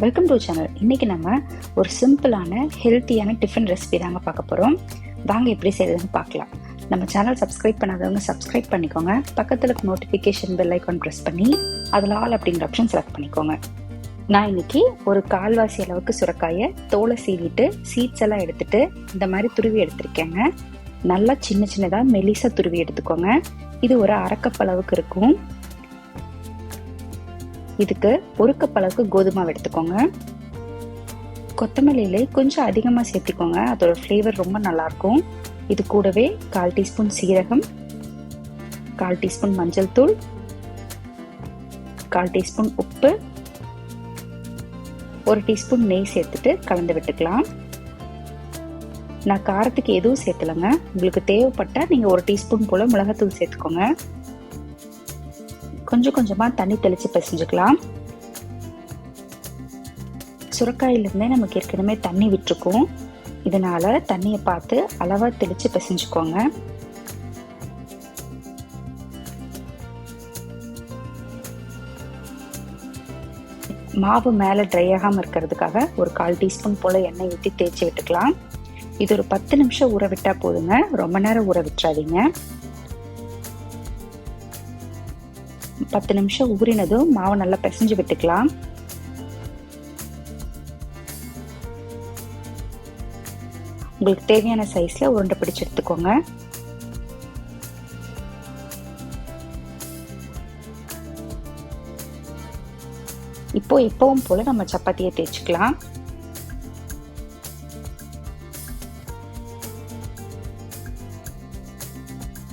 Welcome to channel. இன்னைக்கு நம்ம ஒரு சிம்பிளான ஹெல்த்தியான டிஃபன் ரெசிபி தாங்க பார்க்க போகிறோம். வாங்க எப்படி செய்யறதுன்னு பார்க்கலாம். நம்ம சேனல் சப்ஸ்கிரைப் பண்ணாதவங்க சப்ஸ்கிரைப் பண்ணிக்கோங்க. பக்கத்தில் நோட்டிஃபிகேஷன் பெல் ஐக்கான் ப்ரெஸ் பண்ணி அதில் ஆல் அப்படிங்கிற ஆப்ஷன் செலக்ட் பண்ணிக்கோங்க. நான் இன்னைக்கு ஒரு கால்வாசி அளவுக்கு சுரக்காயை தோலை சீவிட்டு சீட்ஸ் எல்லாம் எடுத்துட்டு இந்த மாதிரி துருவி எடுத்திருக்கேங்க. நல்லா சின்ன சின்னதாக மெலிசா துருவி எடுத்துக்கோங்க. இது ஒரு அரை கப் அளவுக்கு இருக்கும். இதுக்கு ஒரு கப் அளவுக்கு கோதுமை எடுத்துக்கோங்க. கொத்தமல்லி இலை கொஞ்சம் அதிகமாக சேர்த்துக்கோங்க, அதோட ஃப்ளேவர் ரொம்ப நல்லா இருக்கும். இது கூடவே 1/4 டீஸ்பூன் சீரகம், 1/4 டீஸ்பூன் மஞ்சள் தூள், 1/4 டீஸ்பூன் உப்பு, 1 டீஸ்பூன் நெய் சேர்த்துட்டு கலந்து விட்டுக்கலாம். நான் காரத்துக்கு எதுவும் சேர்க்கலங்க. உங்களுக்கு தேவைப்பட்டா நீங்க 1 டீஸ்பூன் போல மிளகாத்தூள் சேர்த்துக்கோங்க. கொஞ்சம் கொஞ்சமா தண்ணி தெளிச்சு பிசைஞ்சுக்கலாம். சுரக்காயிலிருந்தே நமக்கு ஏற்கனவே தண்ணி விட்டுருக்கும், இதனால தண்ணியை பார்த்து அளவா தெளிச்சு பிசைஞ்சுக்கோங்க. மாவு மேல ட்ரை ஆகாம இருக்கிறதுக்காக ஒரு 1/4 டீஸ்பூன் போல எண்ணெய் ஊற்றி தேய்ச்சி விட்டுக்கலாம். இது ஒரு 10 நிமிஷம் ஊற விட்டா போதுங்க, ரொம்ப நேரம் ஊற விட்டுறாதீங்க. 10 நிமிஷம் ஊறினதும் மாவு நல்லா பிசைஞ்சு விட்டுக்கலாம். உங்களுக்கு தேவையான சைஸ்ல உருண்டை பிடிச்சு எடுத்துக்கோங்க. இப்போ எப்பவும் போல நம்ம சப்பாத்தியை தேய்ச்சிக்கலாம்.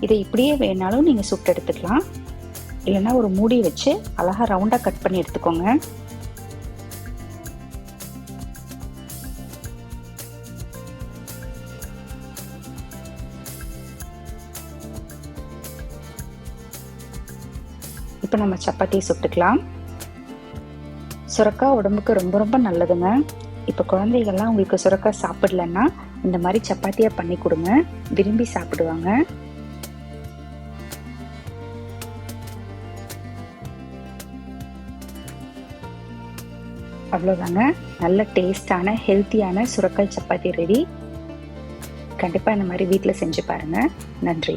இதை இப்படியே வேணாலும் நீங்க சுட்டு எடுத்துக்கலாம், இல்லைன்னா ஒரு மூடி வச்சு அழகா ரவுண்டா கட் பண்ணி எடுத்துக்கோங்க. இப்போ நம்ம சப்பாத்தியை சுட்டுக்கலாம். சுரக்காய் உடம்புக்கு ரொம்ப ரொம்ப நல்லதுங்க. இப்போ குழந்தைகள்லாம் உங்களுக்கு சுரக்காய் சாப்பிடலன்னா இந்த மாதிரி சப்பாத்தியா பண்ணி கொடுங்க, விரும்பி சாப்பிடுவாங்க. அவ்வளோதாங்க, நல்ல டேஸ்டான ஹெல்த்தியான சுரக்காய் சப்பாத்தி ரெடி. கண்டிப்பாக இந்த மாதிரி வீட்டில் செஞ்சு பாருங்க. நன்றி.